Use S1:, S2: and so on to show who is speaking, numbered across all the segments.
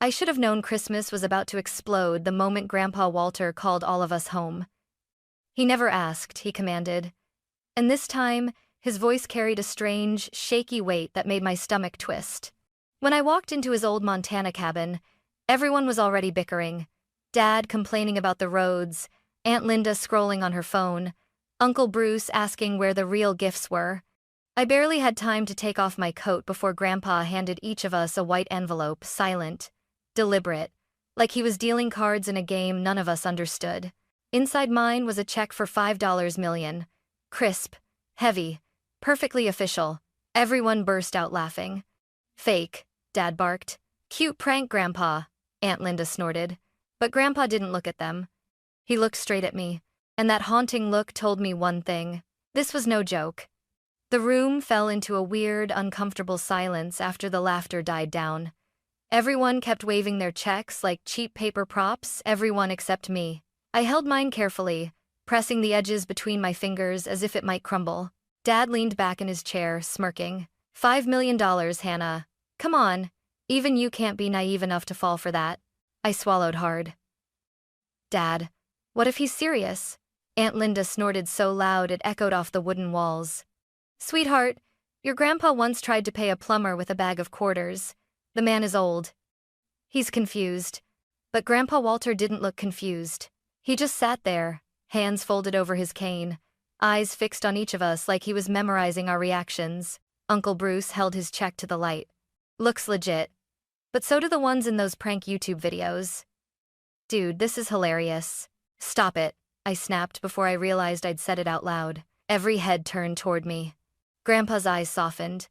S1: I should have known Christmas was about to explode the moment Grandpa Walter called all of us home. He never asked, he commanded. And this time, his voice carried a strange, shaky weight that made my stomach twist. When I walked into his old Montana cabin, everyone was already bickering. Dad complaining about the roads, Aunt Linda scrolling on her phone, Uncle Bruce asking where the real gifts were. I barely had time to take off my coat before Grandpa handed each of us a white envelope, silent, deliberate, like he was dealing cards in a game none of us understood. Inside mine was a check for $5 million. Crisp, heavy, perfectly official. Everyone burst out laughing. Fake, Dad barked. Cute prank, Grandpa, Aunt Linda snorted. But Grandpa didn't look at them. He looked straight at me, and that haunting look told me one thing. This was no joke. The room fell into a weird, uncomfortable silence after the laughter died down. Everyone kept waving their checks like cheap paper props, everyone except me. I held mine carefully, pressing the edges between my fingers as if it might crumble. Dad leaned back in his chair, smirking. $5 million, Hannah. Come on, even you can't be naive enough to fall for that. I swallowed hard. Dad, what if he's serious? Aunt Linda snorted so loud it echoed off the wooden walls. Sweetheart, your grandpa once tried to pay a plumber with a bag of quarters. The man is old. He's confused. But Grandpa Walter didn't look confused. He just sat there, hands folded over his cane, eyes fixed on each of us like he was memorizing our reactions. Uncle Bruce held his check to the light. Looks legit. But so do the ones in those prank YouTube videos. Dude, this is hilarious. Stop it, I snapped before I realized I'd said it out loud. Every head turned toward me. Grandpa's eyes softened.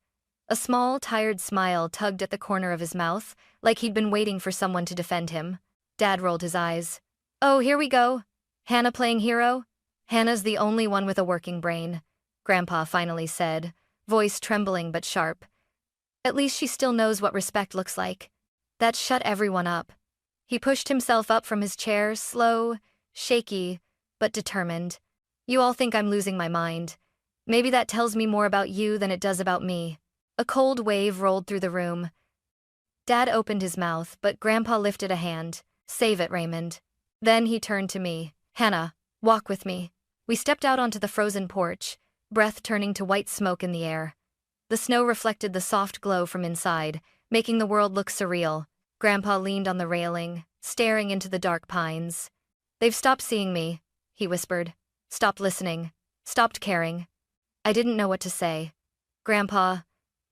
S1: A small, tired smile tugged at the corner of his mouth, like he'd been waiting for someone to defend him. Dad rolled his eyes. Oh, here we go. Hannah playing hero? Hannah's the only one with a working brain, Grandpa finally said, voice trembling but sharp. At least she still knows what respect looks like. That shut everyone up. He pushed himself up from his chair, slow, shaky, but determined. You all think I'm losing my mind. Maybe that tells me more about you than it does about me. A cold wave rolled through the room. Dad opened his mouth, but Grandpa lifted a hand. Save it, Raymond. Then he turned to me. Hannah, walk with me. We stepped out onto the frozen porch, breath turning to white smoke in the air. The snow reflected the soft glow from inside, making the world look surreal. Grandpa leaned on the railing, staring into the dark pines. They've stopped seeing me, he whispered. Stopped listening. Stopped caring. I didn't know what to say. Grandpa,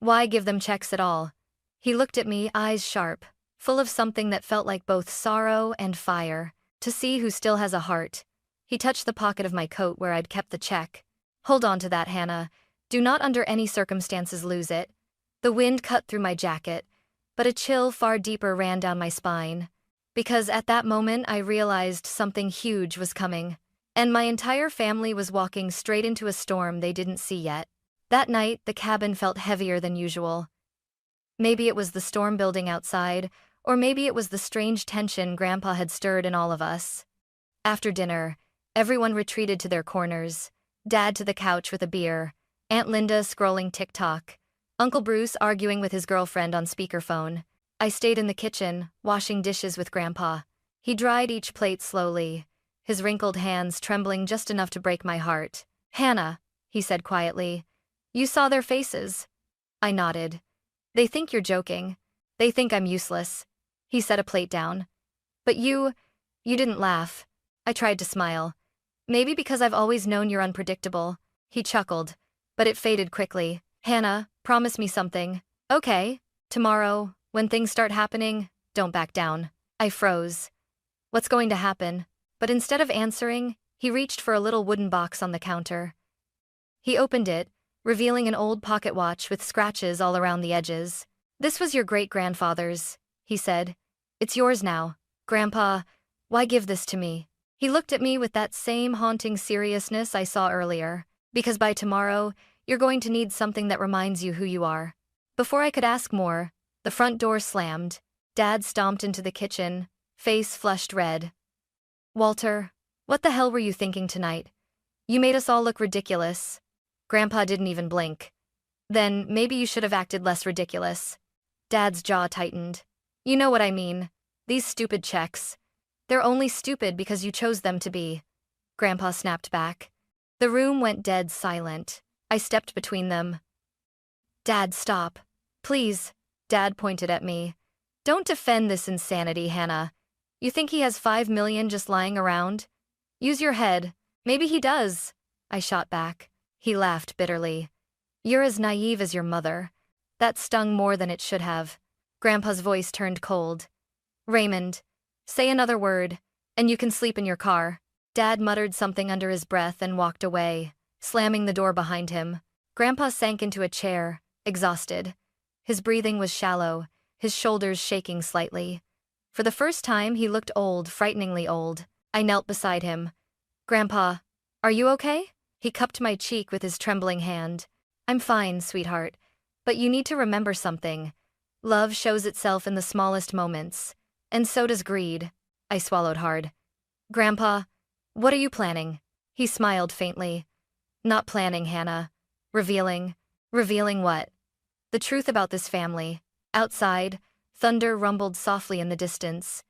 S1: why give them checks at all? He looked at me, eyes sharp, full of something that felt like both sorrow and fire. To see who still has a heart. He touched the pocket of my coat where I'd kept the check. Hold on to that, Hannah. Do not under any circumstances lose it. The wind cut through my jacket, but a chill far deeper ran down my spine. Because at that moment I realized something huge was coming. And my entire family was walking straight into a storm they didn't see yet. That night, the cabin felt heavier than usual. Maybe it was the storm building outside, or maybe it was the strange tension Grandpa had stirred in all of us. After dinner, everyone retreated to their corners. Dad to the couch with a beer, Aunt Linda scrolling TikTok, Uncle Bruce arguing with his girlfriend on speakerphone. I stayed in the kitchen, washing dishes with Grandpa. He dried each plate slowly, his wrinkled hands trembling just enough to break my heart. Hannah, he said quietly, you saw their faces. I nodded. They think you're joking. They think I'm useless. He set a plate down. But you didn't laugh. I tried to smile. Maybe because I've always known you're unpredictable. He chuckled, but it faded quickly. Hannah, promise me something. Okay, tomorrow, when things start happening, don't back down. I froze. What's going to happen? But instead of answering, he reached for a little wooden box on the counter. He opened it, revealing an old pocket watch with scratches all around the edges. This was your great-grandfather's, he said. It's yours now. Grandpa, why give this to me? He looked at me with that same haunting seriousness I saw earlier. Because by tomorrow, you're going to need something that reminds you who you are. Before I could ask more, the front door slammed. Dad stomped into the kitchen, face flushed red. Walter, what the hell were you thinking tonight? You made us all look ridiculous. Grandpa didn't even blink. Then maybe you should have acted less ridiculous. Dad's jaw tightened. You know what I mean. These stupid checks. They're only stupid because you chose them to be. Grandpa snapped back. The room went dead silent. I stepped between them. Dad, stop. Please. Dad pointed at me. Don't defend this insanity, Hannah. You think he has 5 million just lying around? Use your head. Maybe he does. I shot back. He laughed bitterly. You're as naive as your mother. That stung more than it should have. Grandpa's voice turned cold. Raymond, say another word, and you can sleep in your car. Dad muttered something under his breath and walked away, slamming the door behind him. Grandpa sank into a chair, exhausted. His breathing was shallow, his shoulders shaking slightly. For the first time, he looked old, frighteningly old. I knelt beside him. Grandpa, are you okay? He cupped my cheek with his trembling hand. I'm fine, sweetheart. But you need to remember something. Love shows itself in the smallest moments. And so does greed. I swallowed hard. Grandpa, what are you planning? He smiled faintly. Not planning, Hannah. Revealing. Revealing what? The truth about this family. Outside, thunder rumbled softly in the distance.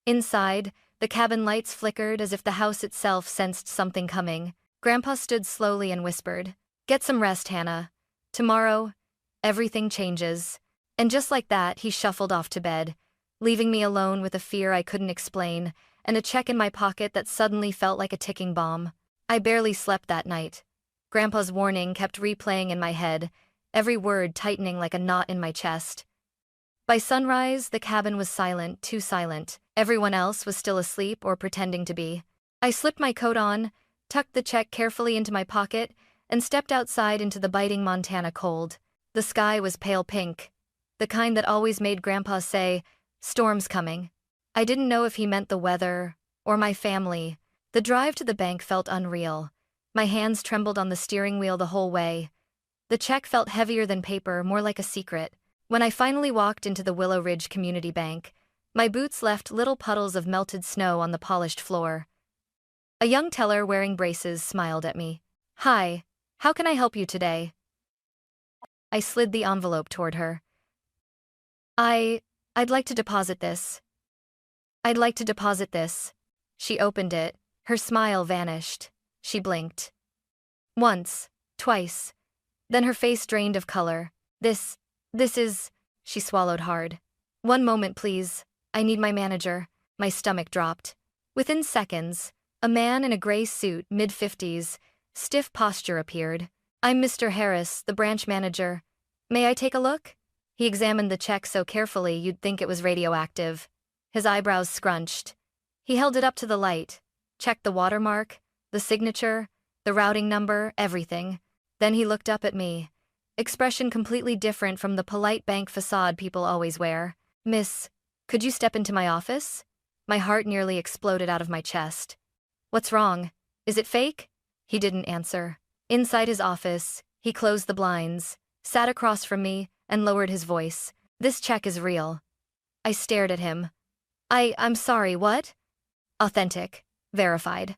S1: Inside, the cabin lights flickered as if the house itself sensed something coming. Grandpa stood slowly and whispered, Get some rest, Hannah. Tomorrow, everything changes. And just like that, he shuffled off to bed, leaving me alone with a fear I couldn't explain, and a check in my pocket that suddenly felt like a ticking bomb. I barely slept that night. Grandpa's warning kept replaying in my head, every word tightening like a knot in my chest. By sunrise, the cabin was silent, too silent. Everyone else was still asleep or pretending to be. I slipped my coat on, tucked the check carefully into my pocket, and stepped outside into the biting Montana cold. The sky was pale pink, the kind that always made Grandpa say, "Storm's coming." I didn't know if he meant the weather or my family. The drive to the bank felt unreal. My hands trembled on the steering wheel the whole way. The check felt heavier than paper, more like a secret. When I finally walked into the Willow Ridge Community Bank, my boots left little puddles of melted snow on the polished floor. A young teller wearing braces smiled at me. Hi, how can I help you today? I slid the envelope toward her. I'd like to deposit this. I'd like to deposit this. She opened it. Her smile vanished. She blinked. Once, twice. Then her face drained of color. This is... She swallowed hard. One moment, please. I need my manager. My stomach dropped. Within seconds, a man in a gray suit, mid-50s, stiff posture appeared. I'm Mr. Harris, the branch manager. May I take a look? He examined the check so carefully you'd think it was radioactive. His eyebrows scrunched. He held it up to the light, checked the watermark, the signature, the routing number, everything. Then he looked up at me. Expression completely different from the polite bank facade people always wear. Miss, could you step into my office? My heart nearly exploded out of my chest. What's wrong? Is it fake? He didn't answer. Inside his office, he closed the blinds, sat across from me, and lowered his voice. This check is real. I stared at him. I'm sorry, what? Authentic. Verified.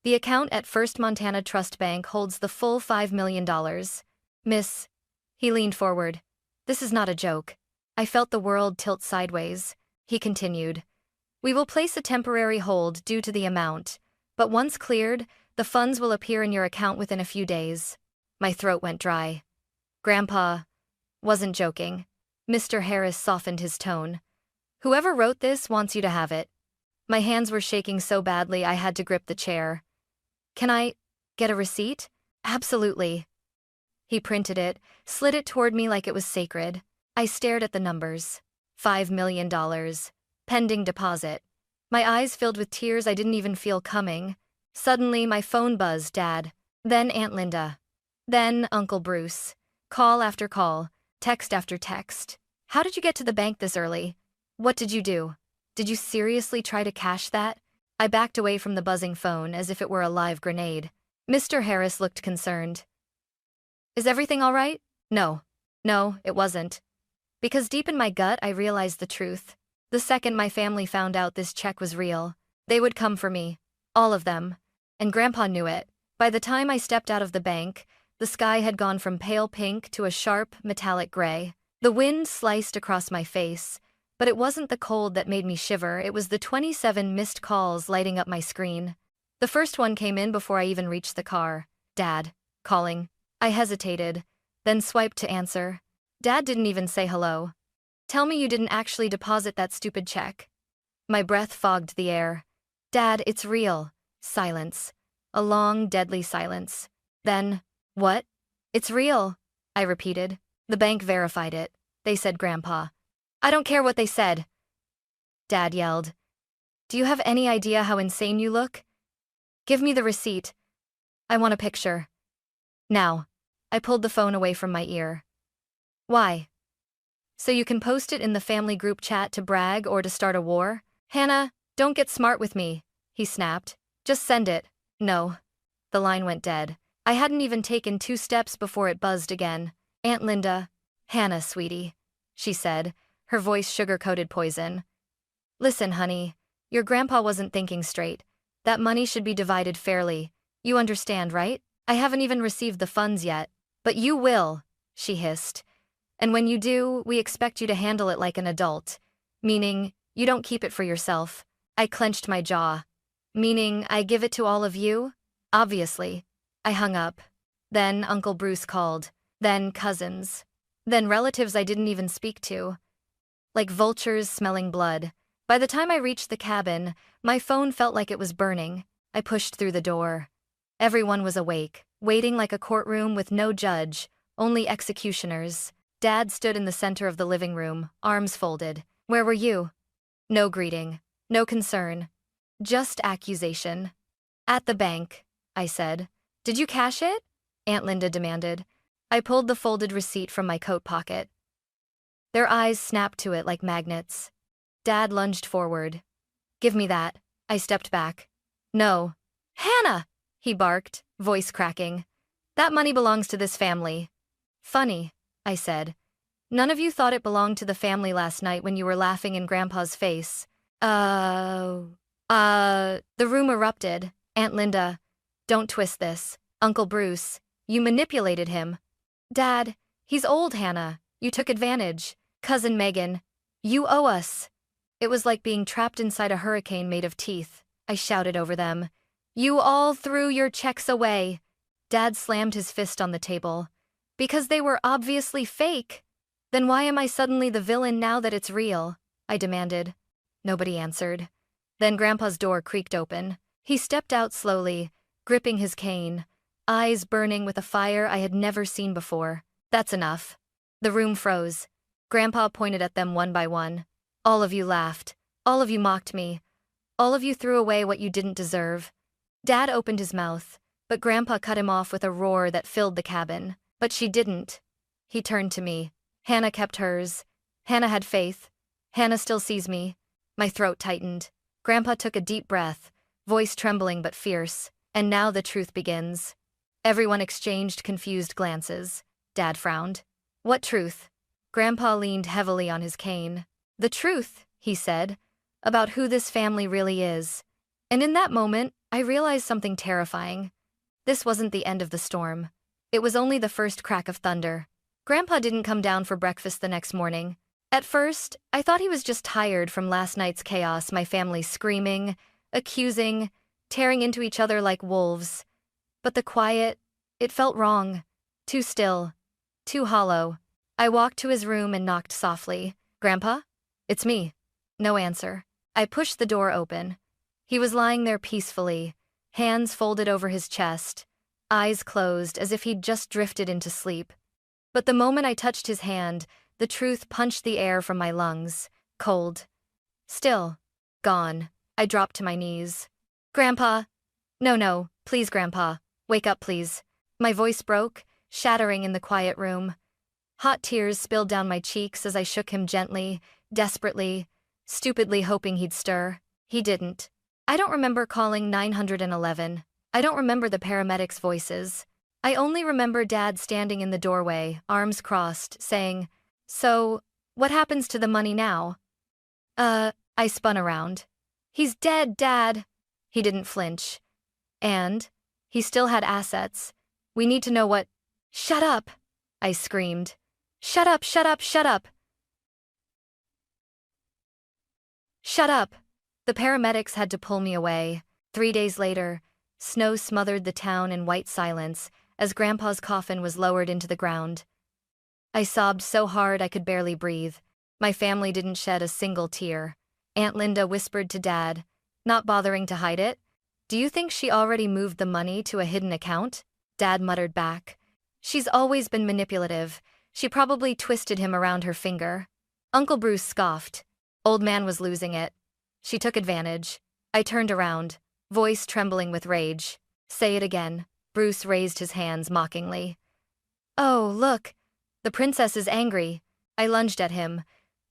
S1: The account at First Montana Trust Bank holds the full $5 million. Miss. He leaned forward. This is not a joke. I felt the world tilt sideways. He continued. We will place a temporary hold due to the amount, but once cleared, the funds will appear in your account within a few days. My throat went dry. Grandpa wasn't joking. Mr. Harris softened his tone. Whoever wrote this wants you to have it. My hands were shaking so badly I had to grip the chair. Can I get a receipt? Absolutely. He printed it, slid it toward me like it was sacred. I stared at the numbers. $5 million. Pending deposit. My eyes filled with tears I didn't even feel coming. Suddenly, my phone buzzed, Dad. Then Aunt Linda. Then Uncle Bruce. Call after call. Text after text. How did you get to the bank this early? What did you do? Did you seriously try to cash that? I backed away from the buzzing phone as if it were a live grenade. Mr. Harris looked concerned. Is everything all right? No, it wasn't. Because deep in my gut, I realized the truth. The second my family found out this check was real, they would come for me. All of them. And Grandpa knew it. By the time I stepped out of the bank, the sky had gone from pale pink to a sharp, metallic gray. The wind sliced across my face, But it wasn't the cold that made me shiver, it was the 27 missed calls lighting up my screen. The first one came in before I even reached the car. Dad. Calling. I hesitated, then swiped to answer. Dad didn't even say hello. Tell me you didn't actually deposit that stupid check. My breath fogged the air. Dad, it's real. Silence. A long, deadly silence. Then, what? It's real, I repeated. The bank verified it. They said, Grandpa. I don't care what they said. Dad yelled. Do you have any idea how insane you look? Give me the receipt. I want a picture. Now. I pulled the phone away from my ear. Why? So you can post it in the family group chat to brag or to start a war? Hannah, don't get smart with me, he snapped. Just send it. No. The line went dead. I hadn't even taken 2 steps before it buzzed again. Aunt Linda. Hannah, sweetie, she said, her voice sugar-coated poison. Listen, honey, your grandpa wasn't thinking straight. That money should be divided fairly. You understand, right? I haven't even received the funds yet. But you will, she hissed. And when you do, we expect you to handle it like an adult. Meaning, you don't keep it for yourself. I clenched my jaw. Meaning, I give it to all of you? Obviously. I hung up. Then Uncle Bruce called. Then cousins. Then relatives I didn't even speak to. Like vultures smelling blood. By the time I reached the cabin, my phone felt like it was burning. I pushed through the door. Everyone was awake, waiting like a courtroom with no judge, only executioners. Dad stood in the center of the living room, arms folded. Where were you? No greeting. No concern. Just accusation. At the bank, I said. Did you cash it? Aunt Linda demanded. I pulled the folded receipt from my coat pocket. Their eyes snapped to it like magnets. Dad lunged forward. Give me that. I stepped back. No. Hannah! He barked, voice cracking. That money belongs to this family. Funny, I said. None of you thought it belonged to the family last night when you were laughing in Grandpa's face. The room erupted. Aunt Linda. Don't twist this. Uncle Bruce. You manipulated him. Dad, he's old, Hannah. You took advantage. Cousin Megan. You owe us. It was like being trapped inside a hurricane made of teeth. I shouted over them. You all threw your checks away. Dad slammed his fist on the table. Because they were obviously fake. Then why am I suddenly the villain now that it's real? I demanded. Nobody answered. Then Grandpa's door creaked open. He stepped out slowly, gripping his cane, eyes burning with a fire I had never seen before. That's enough. The room froze. Grandpa pointed at them one by one. All of you laughed. All of you mocked me. All of you threw away what you didn't deserve. Dad opened his mouth, but Grandpa cut him off with a roar that filled the cabin. But she didn't. He turned to me. Hannah kept hers. Hannah had faith. Hannah still sees me. My throat tightened. Grandpa took a deep breath, voice trembling but fierce. And now the truth begins. Everyone exchanged confused glances. Dad frowned. What truth? Grandpa leaned heavily on his cane. The truth, he said, about who this family really is. And in that moment, I realized something terrifying. This wasn't the end of the storm. It was only the first crack of thunder. Grandpa didn't come down for breakfast the next morning. At first, I thought he was just tired from last night's chaos, my family screaming, accusing, tearing into each other like wolves. But the quiet, it felt wrong. Too still. Too hollow. I walked to his room and knocked softly. Grandpa? It's me. No answer. I pushed the door open. He was lying there peacefully, hands folded over his chest, eyes closed as if he'd just drifted into sleep. But the moment I touched his hand, the truth punched the air from my lungs, cold. Still. Gone. I dropped to my knees. Grandpa. No, please, Grandpa. Wake up, please. My voice broke, shattering in the quiet room. Hot tears spilled down my cheeks as I shook him gently, desperately, stupidly hoping he'd stir. He didn't. I don't remember calling 911. I don't remember the paramedics' voices. I only remember Dad standing in the doorway, arms crossed, saying, So, what happens to the money now? I spun around. He's dead, Dad. He didn't flinch. And he still had assets. We need to know what— Shut up! I screamed. Shut up, shut up, shut up! Shut up! The paramedics had to pull me away. 3 days later, snow smothered the town in white silence as Grandpa's coffin was lowered into the ground. I sobbed so hard I could barely breathe. My family didn't shed a single tear. Aunt Linda whispered to Dad, not bothering to hide it. Do you think she already moved the money to a hidden account? Dad muttered back. She's always been manipulative. She probably twisted him around her finger. Uncle Bruce scoffed. Old man was losing it. She took advantage. I turned around, voice trembling with rage. Say it again. Bruce raised his hands mockingly. Oh, look. The princess is angry. I lunged at him.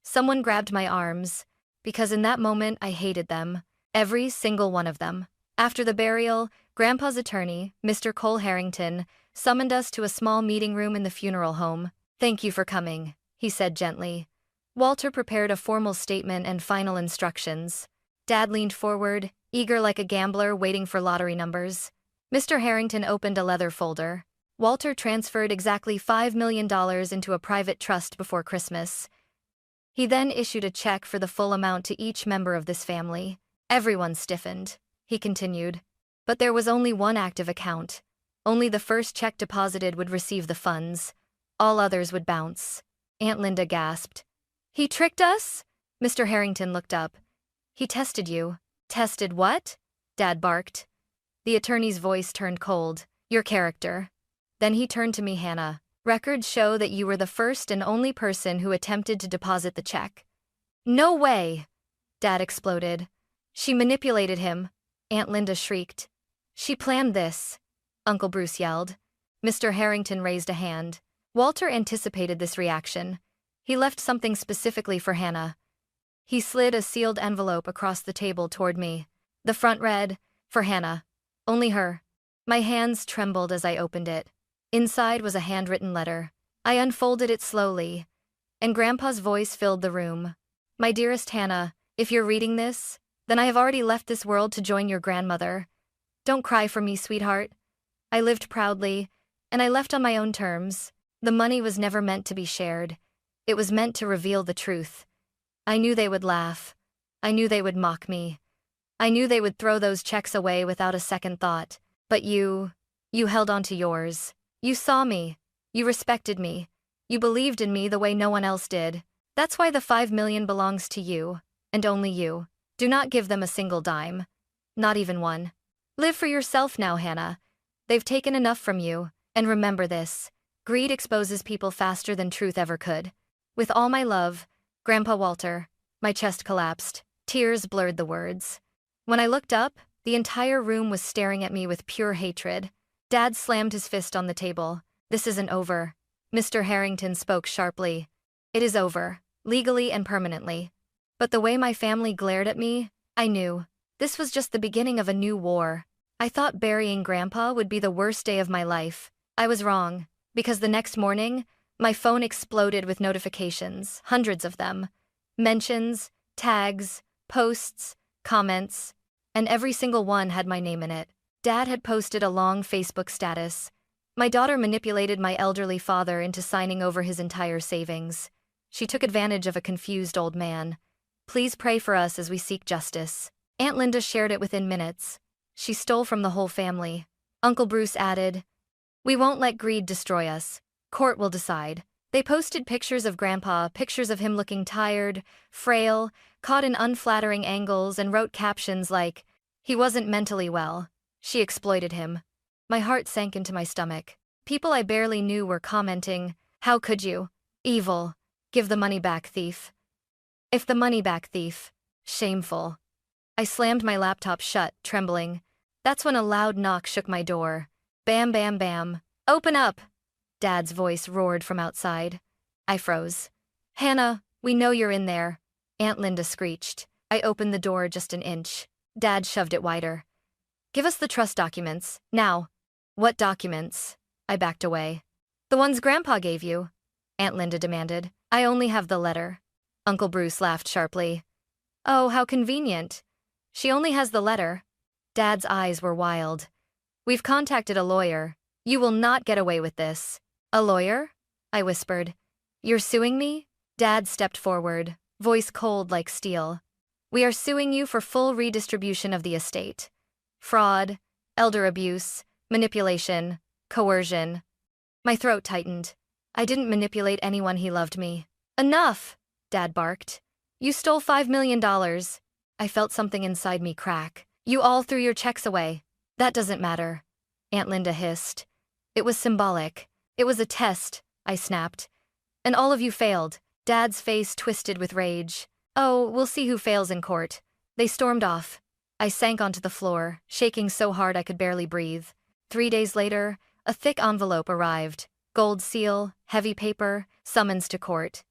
S1: Someone grabbed my arms, because in that moment I hated them. Every single one of them. After the burial, Grandpa's attorney, Mr. Cole Harrington, summoned us to a small meeting room in the funeral home. Thank you for coming, he said gently. Walter prepared a formal statement and final instructions. Dad leaned forward, eager like a gambler waiting for lottery numbers. Mr. Harrington opened a leather folder. Walter transferred exactly $5 million into a private trust before Christmas. He then issued a check for the full amount to each member of this family. Everyone stiffened, he continued. But there was only one active account. Only the first check deposited would receive the funds. All others would bounce. Aunt Linda gasped. He tricked us? Mr. Harrington looked up. He tested you. Tested what? Dad barked. The attorney's voice turned cold. Your character. Then he turned to me, Hannah. Records show that you were the first and only person who attempted to deposit the check. No way! Dad exploded. She manipulated him. Aunt Linda shrieked. She planned this, Uncle Bruce yelled. Mr. Harrington raised a hand. Walter anticipated this reaction. He left something specifically for Hannah. He slid a sealed envelope across the table toward me. The front read, for Hannah. Only her. My hands trembled as I opened it. Inside was a handwritten letter. I unfolded it slowly, and Grandpa's voice filled the room. My dearest Hannah, if you're reading this, then I have already left this world to join your grandmother. Don't cry for me, sweetheart. I lived proudly, and I left on my own terms. The money was never meant to be shared. It was meant to reveal the truth. I knew they would laugh. I knew they would mock me. I knew they would throw those checks away without a second thought. But you held on to yours. You saw me. You respected me. You believed in me the way no one else did. That's why the $5 million belongs to you, and only you. Do not give them a single dime. Not even one. Live for yourself now, Hannah. They've taken enough from you, and remember this. Greed exposes people faster than truth ever could. With all my love, Grandpa Walter. My chest collapsed. Tears blurred the words. When I looked up, the entire room was staring at me with pure hatred. Dad slammed his fist on the table. This isn't over. Mr. Harrington spoke sharply. It is over, legally and permanently. But the way my family glared at me, I knew. This was just the beginning of a new war. I thought burying Grandpa would be the worst day of my life. I was wrong, because the next morning, my phone exploded with notifications, hundreds of them. Mentions, tags, posts, comments, and every single one had my name in it. Dad had posted a long Facebook status. My daughter manipulated my elderly father into signing over his entire savings. She took advantage of a confused old man. Please pray for us as we seek justice. Aunt Linda shared it within minutes. She stole from the whole family. Uncle Bruce added, we won't let greed destroy us. Court will decide. They posted pictures of Grandpa, pictures of him looking tired, frail, caught in unflattering angles, and wrote captions like, he wasn't mentally well. She exploited him. My heart sank into my stomach. People I barely knew were commenting, how could you? Evil. Give the money back, thief. If the money back, thief. Shameful. I slammed my laptop shut, trembling. That's when a loud knock shook my door. Bam, bam, bam. Open up! Dad's voice roared from outside. I froze. Hannah, we know you're in there. Aunt Linda screeched. I opened the door just an inch. Dad shoved it wider. Give us the trust documents, now. What documents? I backed away. The ones Grandpa gave you, Aunt Linda demanded. I only have the letter. Uncle Bruce laughed sharply. Oh, how convenient. She only has the letter. Dad's eyes were wild. We've contacted a lawyer. You will not get away with this. A lawyer? I whispered. You're suing me? Dad stepped forward, voice cold like steel. We are suing you for full redistribution of the estate. Fraud, elder abuse, manipulation, coercion. My throat tightened. I didn't manipulate anyone, he loved me. Enough, Dad barked. You stole $5 million. I felt something inside me crack. You all threw your checks away. That doesn't matter, Aunt Linda hissed. It was symbolic. It was a test, I snapped. And all of you failed. Dad's face twisted with rage. Oh, we'll see who fails in court. They stormed off. I sank onto the floor, shaking so hard I could barely breathe. 3 days later, a thick envelope arrived. Gold seal, heavy paper, summons to court.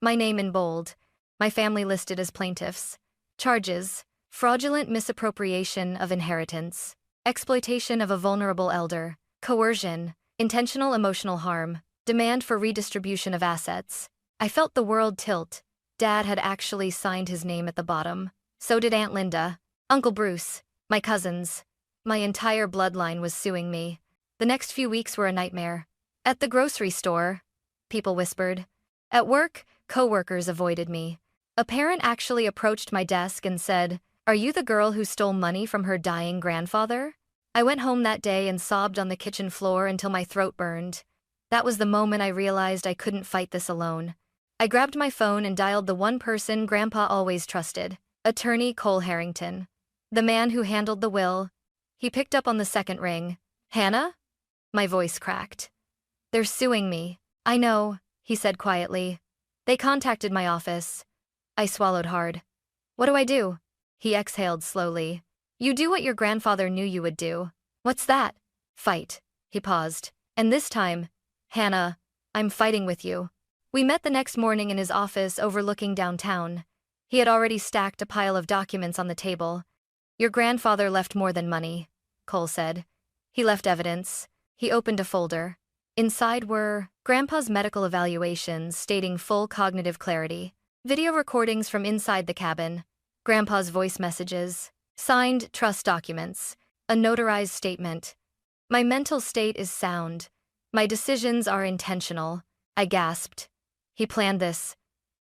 S1: My name in bold. My family listed as plaintiffs. Charges: fraudulent misappropriation of inheritance, exploitation of a vulnerable elder, coercion, intentional emotional harm, demand for redistribution of assets. I felt the world tilt. Dad had actually signed his name at the bottom. So did Aunt Linda, Uncle Bruce, my cousins. My entire bloodline was suing me. The next few weeks were a nightmare. At the grocery store, people whispered. At work, co-workers avoided me. A parent actually approached my desk and said, "Are you the girl who stole money from her dying grandfather?" I went home that day and sobbed on the kitchen floor until my throat burned. That was the moment I realized I couldn't fight this alone. I grabbed my phone and dialed the one person Grandpa always trusted, Attorney Cole Harrington, the man who handled the will. He picked up on the second ring. "Hannah?" My voice cracked. "They're suing me." "I know," he said quietly. "They contacted my office." I swallowed hard. "What do I do?" He exhaled slowly. "You do what your grandfather knew you would do." "What's that?" "Fight." He paused. "And this time, Hannah, I'm fighting with you." We met the next morning in his office overlooking downtown. He had already stacked a pile of documents on the table. "Your grandfather left more than money," Cole said. "He left evidence." He opened a folder. Inside were Grandpa's medical evaluations stating full cognitive clarity, video recordings from inside the cabin, Grandpa's voice messages, signed trust documents, a notarized statement. My mental state is sound. My decisions are intentional. I gasped. He planned this.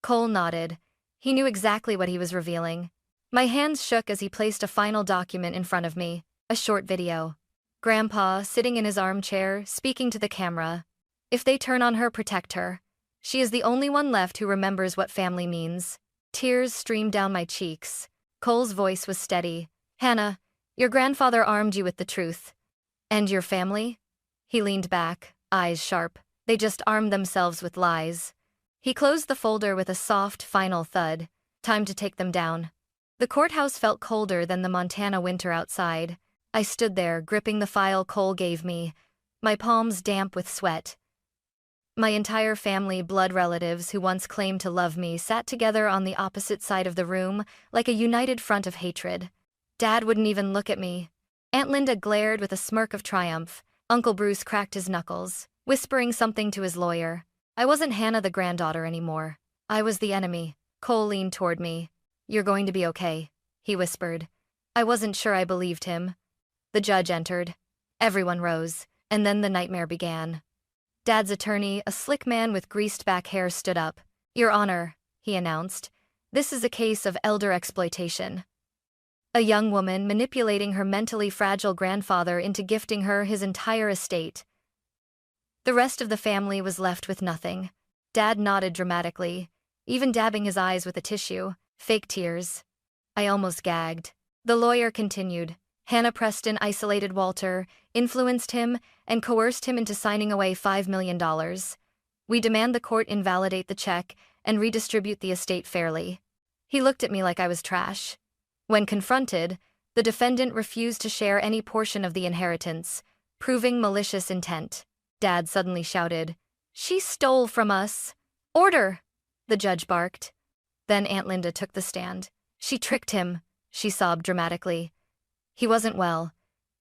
S1: Cole nodded. He knew exactly what he was revealing. My hands shook as he placed a final document in front of me, a short video. Grandpa, sitting in his armchair, speaking to the camera. "If they turn on her, protect her. She is the only one left who remembers what family means." Tears streamed down my cheeks. Cole's voice was steady. "Hannah, your grandfather armed you with the truth. And your family?" He leaned back, eyes sharp. "They just armed themselves with lies." He closed the folder with a soft, final thud. Time to take them down. The courthouse felt colder than the Montana winter outside. I stood there, gripping the file Cole gave me, my palms damp with sweat. My entire family, blood relatives who once claimed to love me, sat together on the opposite side of the room, like a united front of hatred. Dad wouldn't even look at me. Aunt Linda glared with a smirk of triumph. Uncle Bruce cracked his knuckles, whispering something to his lawyer. I wasn't Hannah the granddaughter anymore. I was the enemy. Cole leaned toward me. "You're going to be okay," he whispered. I wasn't sure I believed him. The judge entered. Everyone rose, and then the nightmare began. Dad's attorney, a slick man with greased-back hair, stood up. "Your Honor," he announced, "this is a case of elder exploitation. A young woman manipulating her mentally fragile grandfather into gifting her his entire estate. The rest of the family was left with nothing." Dad nodded dramatically, even dabbing his eyes with a tissue. Fake tears. I almost gagged. The lawyer continued. "Hannah Preston isolated Walter, influenced him, and coerced him into signing away $5 million. We demand the court invalidate the check and redistribute the estate fairly." He looked at me like I was trash. When confronted, the defendant refused to share any portion of the inheritance, proving malicious intent. Dad suddenly shouted, "She stole from us!" "Order!" the judge barked. Then Aunt Linda took the stand. "She tricked him," she sobbed dramatically. "He wasn't well.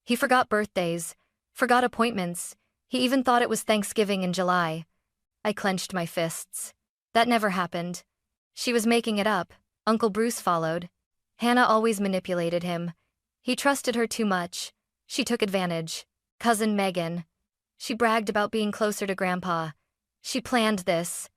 S1: He forgot birthdays, forgot appointments. He even thought it was Thanksgiving in July." I clenched my fists. That never happened. She was making it up. Uncle Bruce followed. Hannah always manipulated him. He trusted her too much. She took advantage. Cousin Megan. She bragged about being closer to Grandpa. She planned this.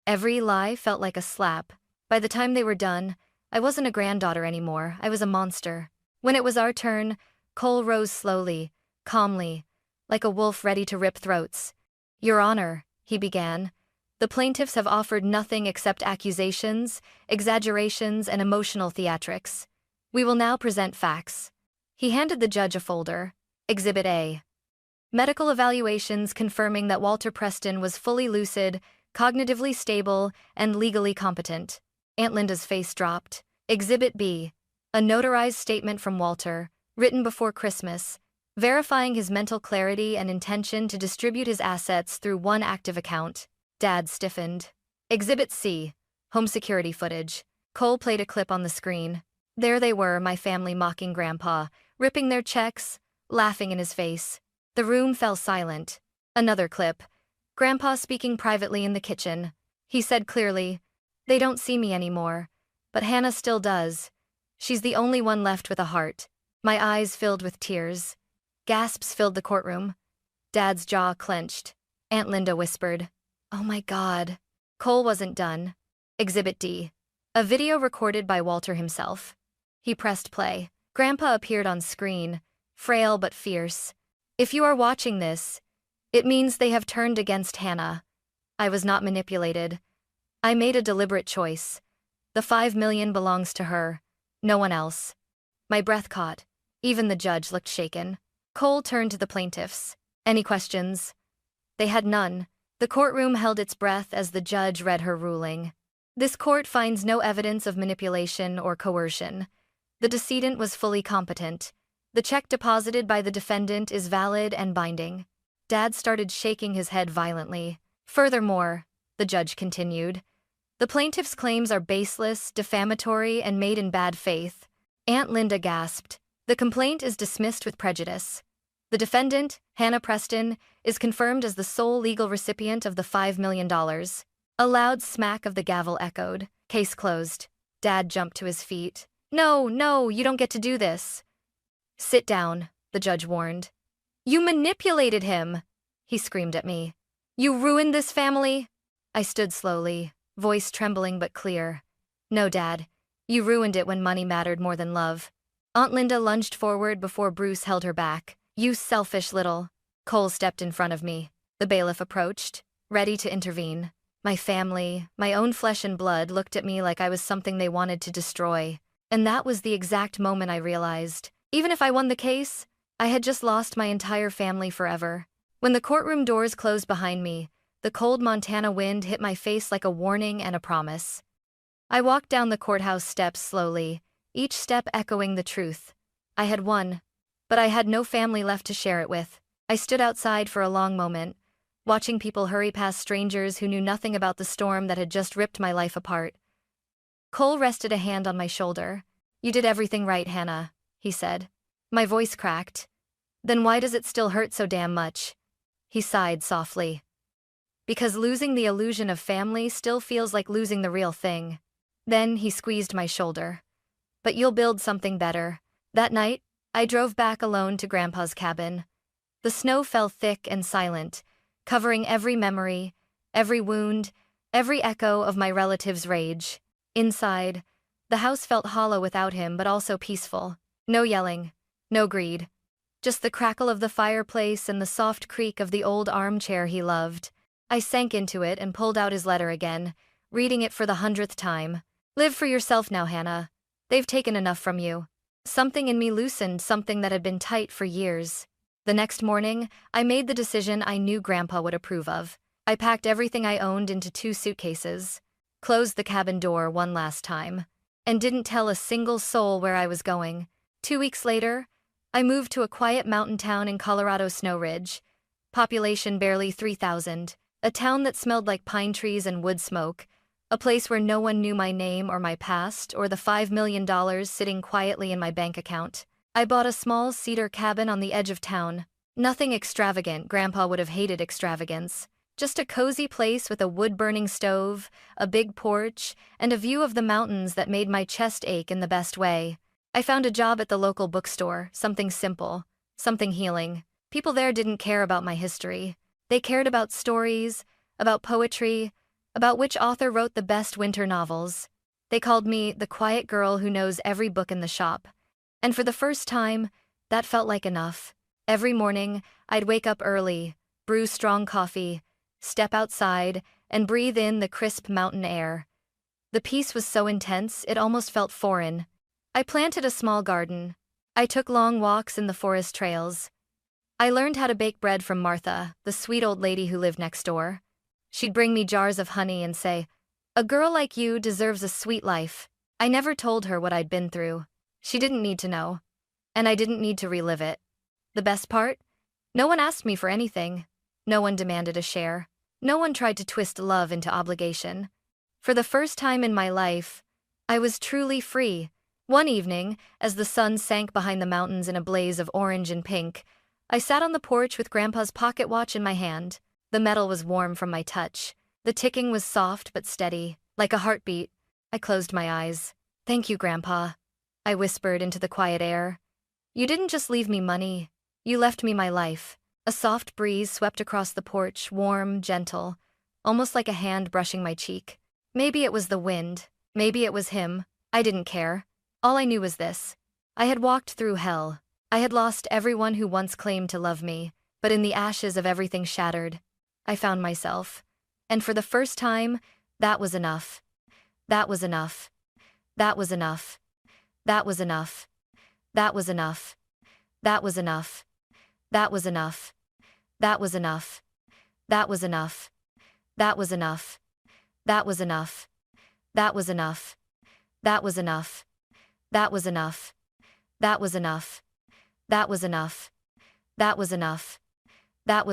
S1: Every lie felt like a slap. By the time they were done, I wasn't a granddaughter anymore, I was a monster. When it was our turn, Cole rose slowly, calmly, like a wolf ready to rip throats. "Your Honor," he began, "the plaintiffs have offered nothing except accusations, exaggerations, and emotional theatrics. We will now present facts." He handed the judge a folder. Exhibit A. Medical evaluations confirming that Walter Preston was fully lucid, cognitively stable, and legally competent. Aunt Linda's face dropped. Exhibit B. A notarized statement from Walter, written before Christmas, verifying his mental clarity and intention to distribute his assets through one active account. Dad stiffened. Exhibit C. Home security footage. Cole played a clip on the screen. There they were, my family mocking Grandpa, ripping their checks, laughing in his face. The room fell silent. Another clip. Grandpa speaking privately in the kitchen. He said clearly, "They don't see me anymore, but Hannah still does. She's the only one left with a heart." My eyes filled with tears. Gasps filled the courtroom. Dad's jaw clenched. Aunt Linda whispered, "Oh my God." Cole wasn't done. Exhibit D. A video recorded by Walter himself. He pressed play. Grandpa appeared on screen, frail but fierce. "If you are watching this, it means they have turned against Hannah. I was not manipulated. I made a deliberate choice. The $5 million belongs to her, no one else." My breath caught. Even the judge looked shaken. Cole turned to the plaintiffs. "Any questions?" They had none. The courtroom held its breath as the judge read her ruling. "This court finds no evidence of manipulation or coercion. The decedent was fully competent. The check deposited by the defendant is valid and binding." Dad started shaking his head violently. "Furthermore," the judge continued, "the plaintiff's claims are baseless, defamatory, and made in bad faith." Aunt Linda gasped. "The complaint is dismissed with prejudice. The defendant, Hannah Preston, is confirmed as the sole legal recipient of the $5 million. A loud smack of the gavel echoed. Case closed. Dad jumped to his feet. "No, no, you don't get to do this." "Sit down," the judge warned. "You manipulated him," he screamed at me. "You ruined this family." I stood slowly, voice trembling but clear. "No, Dad. You ruined it when money mattered more than love." Aunt Linda lunged forward before Bruce held her back. "You selfish little." Cole stepped in front of me. The bailiff approached, ready to intervene. My family, my own flesh and blood, looked at me like I was something they wanted to destroy. And that was the exact moment I realized, even if I won the case, I had just lost my entire family forever. When the courtroom doors closed behind me, the cold Montana wind hit my face like a warning and a promise. I walked down the courthouse steps slowly, each step echoing the truth. I had won, but I had no family left to share it with. I stood outside for a long moment, watching people hurry past strangers who knew nothing about the storm that had just ripped my life apart. Cole rested a hand on my shoulder. "You did everything right, Hannah," he said. My voice cracked. "Then why does it still hurt so damn much?" He sighed softly. "Because losing the illusion of family still feels like losing the real thing." Then he squeezed my shoulder. "But you'll build something better." That night, I drove back alone to Grandpa's cabin. The snow fell thick and silent, covering every memory, every wound, every echo of my relative's rage. Inside, the house felt hollow without him, but also peaceful. No yelling, no greed. Just the crackle of the fireplace and the soft creak of the old armchair he loved. I sank into it and pulled out his letter again, reading it for the 100th time. "Live for yourself now, Hannah. They've taken enough from you." Something in me loosened, something that had been tight for years. The next morning, I made the decision I knew Grandpa would approve of. I packed everything I owned into 2 suitcases, closed the cabin door one last time, and didn't tell a single soul where I was going. 2 weeks later, I moved to a quiet mountain town in Colorado Snow Ridge. Population barely 3,000, a town that smelled like pine trees and wood smoke, a place where no one knew my name or my past or the $5 million sitting quietly in my bank account. I bought a small cedar cabin on the edge of town. Nothing extravagant, Grandpa would have hated extravagance. Just a cozy place with a wood-burning stove, a big porch, and a view of the mountains that made my chest ache in the best way. I found a job at the local bookstore, something simple, something healing. People there didn't care about my history. They cared about stories, about poetry, about which author wrote the best winter novels. They called me the quiet girl who knows every book in the shop. And for the first time, that felt like enough. Every morning, I'd wake up early, brew strong coffee, step outside, and breathe in the crisp mountain air. The peace was so intense, it almost felt foreign. I planted a small garden. I took long walks in the forest trails. I learned how to bake bread from Martha, the sweet old lady who lived next door. She'd bring me jars of honey and say, "A girl like you deserves a sweet life." I never told her what I'd been through. She didn't need to know. And I didn't need to relive it. The best part? No one asked me for anything. No one demanded a share. No one tried to twist love into obligation. For the first time in my life, I was truly free. One evening, as the sun sank behind the mountains in a blaze of orange and pink, I sat on the porch with Grandpa's pocket watch in my hand. The metal was warm from my touch. The ticking was soft but steady, like a heartbeat. I closed my eyes. "Thank you, Grandpa," I whispered into the quiet air. "You didn't just leave me money. You left me my life." A soft breeze swept across the porch, warm, gentle, almost like a hand brushing my cheek. Maybe it was the wind. Maybe it was him. I didn't care. All I knew was this. I had walked through hell. I had lost everyone who once claimed to love me, but in the ashes of everything shattered, I found myself. And for the first time, that was enough. That was enough. That was enough. That was enough. That was enough. That was enough. That was enough. That was enough. That was enough. That was enough. That was enough. That was enough. That was enough. That was enough. That was enough. That was enough. That was enough. That was